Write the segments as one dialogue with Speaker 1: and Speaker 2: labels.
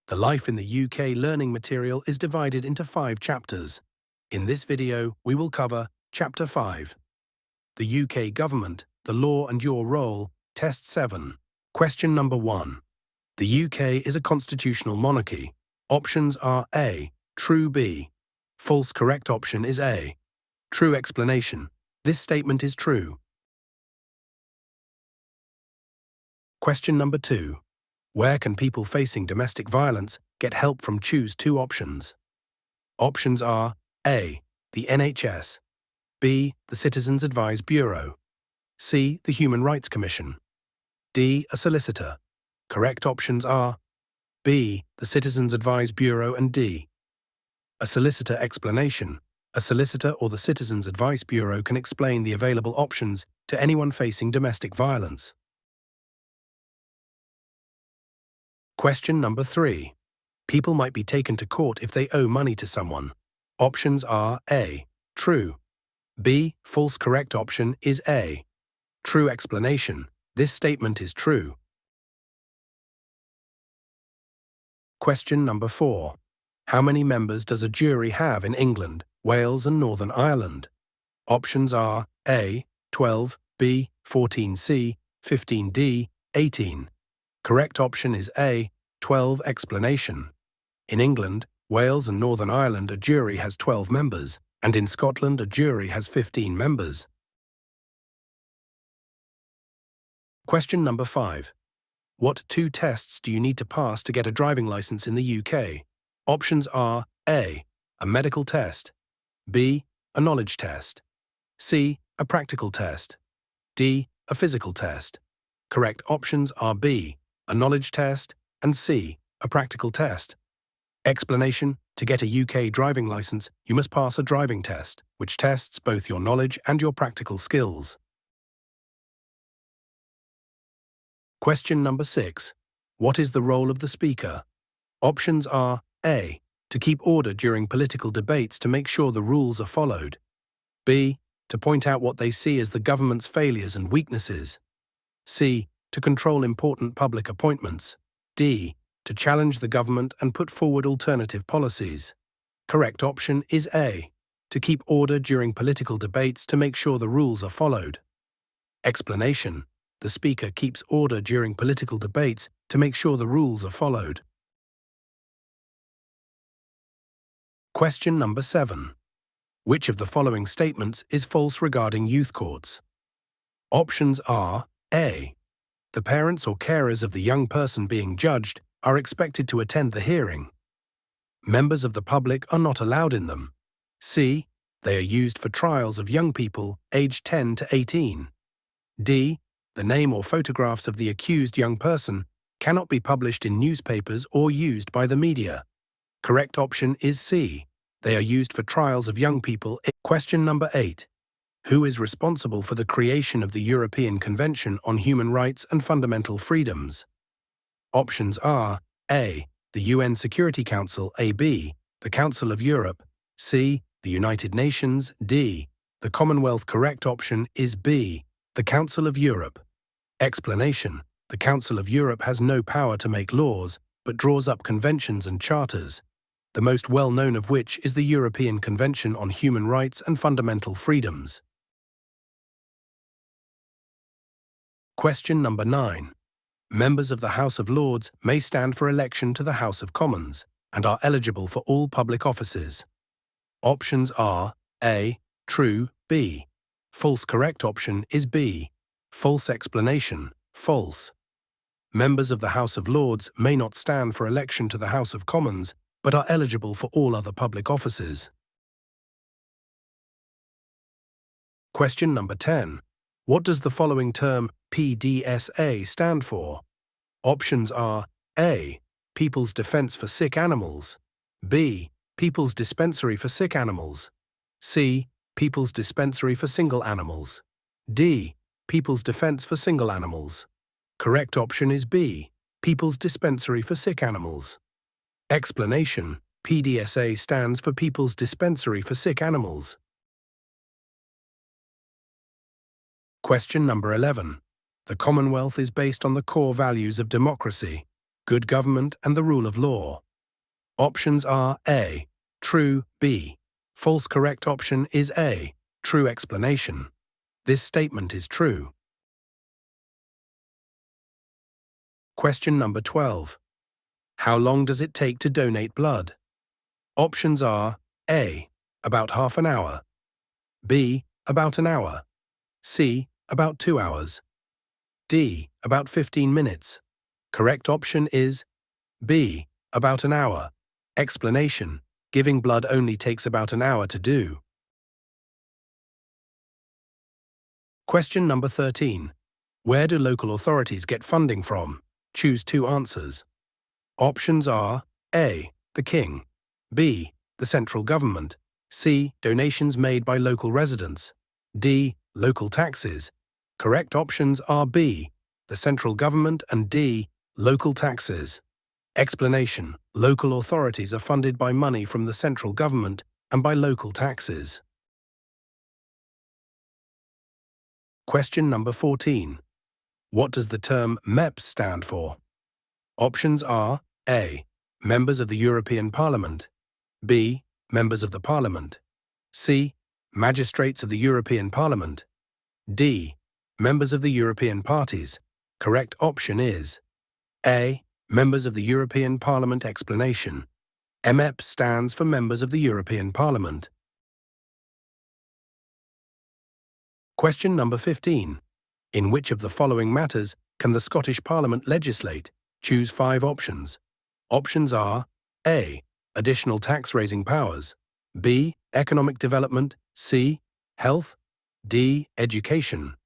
Speaker 1: The Life in the UK learning material is divided into 5 chapters. In this video, we will cover Chapter 5. The UK Government, the Law and Your Role, Test 7. Question number 1. The UK is a constitutional monarchy. Options are A. True. B. False. Correct option is A. True. Explanation. This statement is true. Question number 2. Where can people facing domestic violence get help from? Choose 2 options. Options are A. The NHS, B. The Citizens Advice Bureau, C. The Human Rights Commission, D. A solicitor. Correct options are B. The Citizens Advice Bureau and D. A solicitor. Explanation. A solicitor or the Citizens Advice Bureau can explain the available options to anyone facing domestic violence. Question number 3. People might be taken to court if they owe money to someone. Options are A. True. B. False. Correct option is A. True. Explanation. This statement is true. Question number 4. How many members does a jury have in England, Wales and Northern Ireland? Options are A. 12, B. 14, C. 15, D. 18. Correct option is A. 12. Explanation. In England, Wales and Northern Ireland a jury has 12 members, and in Scotland a jury has 15 members. Question number 5. What 2 tests do you need to pass to get a driving licence in the UK? Options are A. A medical test, B. A knowledge test, C. A practical test, D. A physical test. Correct options are B. A knowledge test and C. A practical test. Explanation. To get a UK driving licence, you must pass a driving test, which tests both your knowledge and your practical skills. Question number 6. What is the role of the Speaker? Options are A. To keep order during political debates to make sure the rules are followed, B. To point out what they see as the government's failures and weaknesses, C. To control important public appointments, D. To challenge the government and put forward alternative policies. Correct option is A. To keep order during political debates to make sure the rules are followed. Explanation. The Speaker keeps order during political debates to make sure the rules are followed. Question number 7. Which of the following statements is false regarding youth courts? Options are A. The parents or carers of the young person being judged are expected to attend the hearing. Members of the public are not allowed in them. C. They are used for trials of young people aged 10 to 18. D. The name or photographs of the accused young person cannot be published in newspapers or used by the media. Correct option is C. They are used for trials of young people. Question number 8. Who is responsible for the creation of the European Convention on Human Rights and Fundamental Freedoms? Options are A. The UN Security Council, AB, the Council of Europe, C. The United Nations, D. The Commonwealth. Correct option is B. The Council of Europe. Explanation. The Council of Europe has no power to make laws, but draws up conventions and charters, the most well-known of which is the European Convention on Human Rights and Fundamental Freedoms. Question number 9. Members of the House of Lords may stand for election to the House of Commons and are eligible for all public offices. Options are A. True. B. False. Correct option is B. False. Explanation. False. Members of the House of Lords may not stand for election to the House of Commons but are eligible for all other public offices. Question number 10. What does the following term PDSA stand for? Options are A. People's Defence for Sick Animals, B. People's Dispensary for Sick Animals, C. People's Dispensary for Single Animals, D. People's Defence for Single Animals. Correct option is B. People's Dispensary for Sick Animals. Explanation. PDSA stands for People's Dispensary for Sick Animals. Question number 11. The Commonwealth is based on the core values of democracy. good government and the rule of law. Options are A, true, B. False correct option is A, true explanation. This statement is true. Question number 12. How long does it take to donate blood? Options are A, about half an hour, B, about an hour, C, about 2 hours, D, about 15 minutes. Correct option is B, about an hour. Explanation: giving blood only takes about an hour to do. Question number 13. Where do local authorities get funding from? Choose 2 answers. Options are A, the King, B, the central government, C, donations made by local residents, D, local taxes. Correct options are B, the central government, and D, local taxes. Explanation: local authorities are funded by money from the central government and by local taxes. Question number 14. What does the term MEPS stand for? Options are A, members of the European Parliament, B, members of the Parliament, C, magistrates of the European Parliament, D, members of the European parties. Correct option is A, members of the European Parliament. Explanation: MEPS stands for members of the European Parliament. Question number 15. In which of the following matters can the Scottish Parliament legislate? Choose 5 options. Options are A, additional tax-raising powers, B, economic development, C, health, D, education,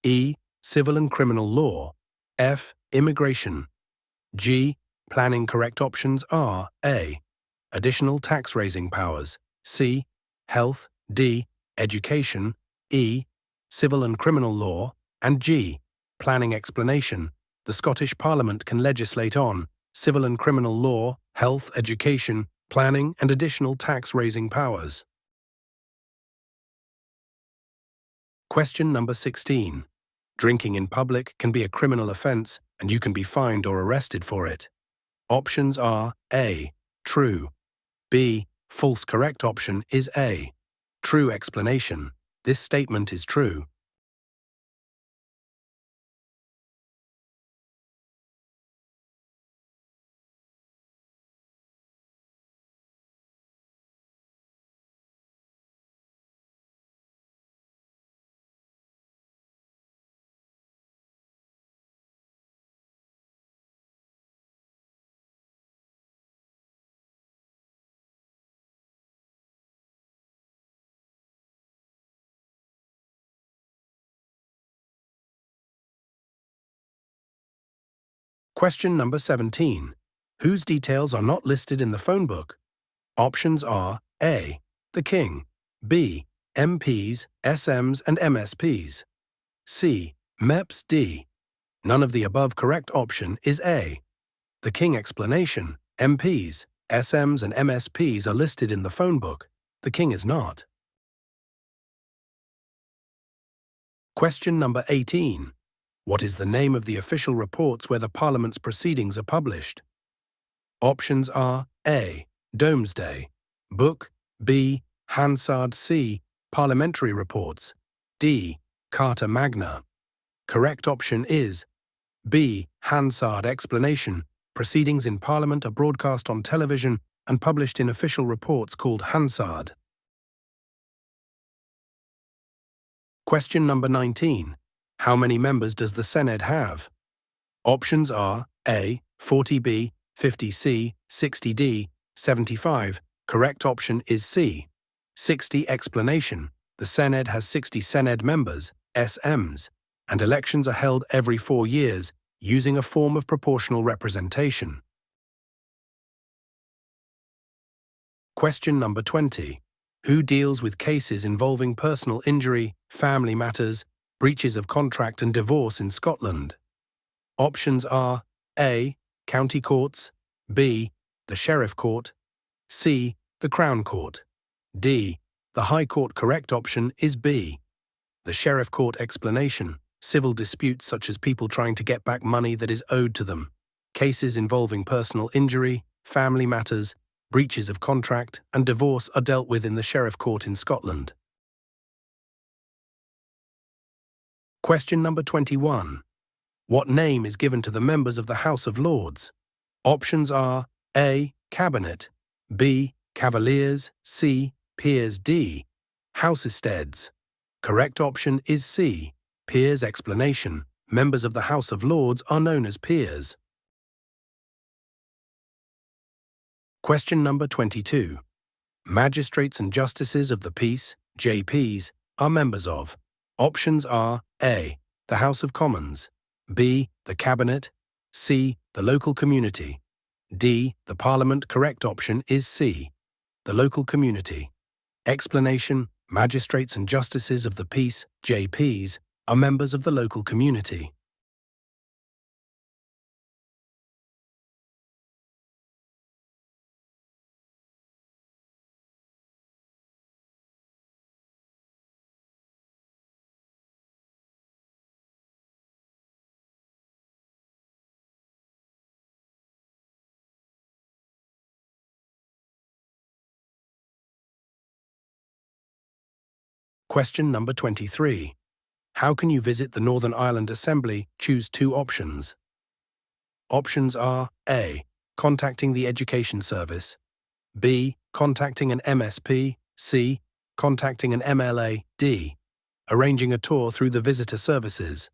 Speaker 1: E, civil and criminal law, F, immigration, G, planning. Correct options are A, additional tax-raising powers, C, health, D, education, E, civil and criminal law, and G, planning. Explanation: the Scottish Parliament can legislate on civil and criminal law, health, education, planning, and additional tax-raising powers. Question number 16. Drinking in public can be a criminal offence and you can be fined or arrested for it. Options are A, true, B, false. Correct option is A, true. Explanation: this statement is true. Question number 17. Whose details are not listed in the phone book? Options are A, the King, B, MPs, SMs and MSPs, C, MEPs. D, none of the above. Correct option is A, the King. Explanation: MPs, SMs and MSPs are listed in the phone book. The King is not. Question number 18. What is the name of the official reports where the Parliament's proceedings are published? Options are A, Domesday Book, B, Hansard, C, Parliamentary Reports, D, Carta Magna. Correct option is B, Hansard. Explanation: proceedings in Parliament are broadcast on television and published in official reports called Hansard. Question number 19. How many members does the Senedd have? Options are A, 40B, 50C, 60D, 75. Correct option is C, 60. Explanation: the Senedd has 60 Senedd members, SMs, and elections are held every 4 years using a form of proportional representation. Question number 20. Who deals with cases involving personal injury, family matters, breaches of contract and divorce in Scotland? Options are A, County Courts, B, the Sheriff Court, C, the Crown Court, D, the High Court. Correct option is B, the Sheriff Court. Explanation: civil disputes such as people trying to get back money that is owed to them. Cases involving personal injury, family matters, breaches of contract, and divorce are dealt with in the Sheriff Court in Scotland. Question number 21. What name is given to the members of the House of Lords? Options are A. Cabinet, B. Cavaliers, C. Peers, D. House Estates. Correct option is C. Peers. Explanation. Members of the House of Lords are known as peers. Question number 22. Magistrates and Justices of the Peace, JPs, are members of. Options are A. The House of Commons, B. The Cabinet, C. The local community, D. The Parliament. Correct option is C. The local community. Explanation. Magistrates and Justices of the Peace, JPs, are members of the local community. Question number 23. How can you visit the Northern Ireland Assembly? Choose two options. Options are A. Contacting the Education Service, B. Contacting an MSP, C. Contacting an MLA, D. Arranging a tour through the visitor services.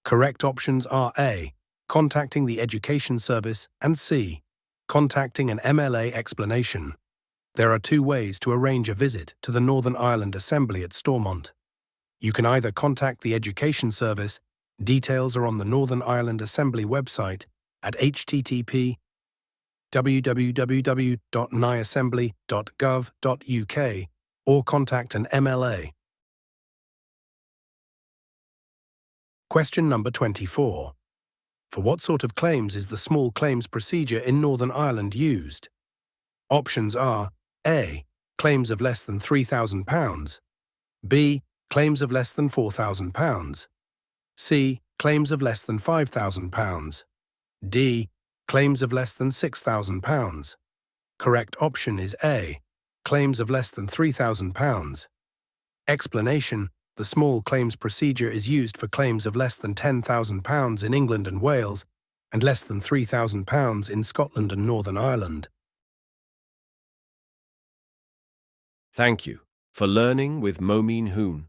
Speaker 1: Correct options are A. Contacting the Education Service, and C. Contacting an MLA. Explanation. There are two ways to arrange a visit to the Northern Ireland Assembly at Stormont. You can either contact the Education Service. Details are on the Northern Ireland Assembly website at http://www.niassembly.gov.uk, or contact an MLA. Question number 24. For what sort of claims is the small claims procedure in Northern Ireland used? Options are A. Claims of less than £3,000, B. Claims of less than £4,000, C. Claims of less than £5,000, D. Claims of less than £6,000. Correct option is A. Claims of less than £3,000. Explanation. The small claims procedure is used for claims of less than £10,000 in England and Wales and less than £3,000 in Scotland and Northern Ireland.
Speaker 2: Thank you for learning with Momin Hoon.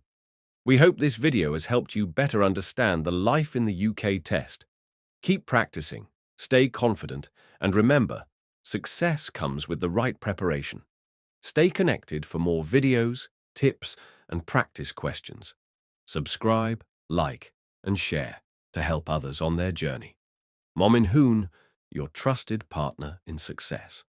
Speaker 2: We hope this video has helped you better understand the life in the UK test. Keep practicing, stay confident, and remember, success comes with the right preparation. Stay connected for more videos, tips, and practice questions. Subscribe, like, and share to help others on their journey. Momin Hoon, your trusted partner in success.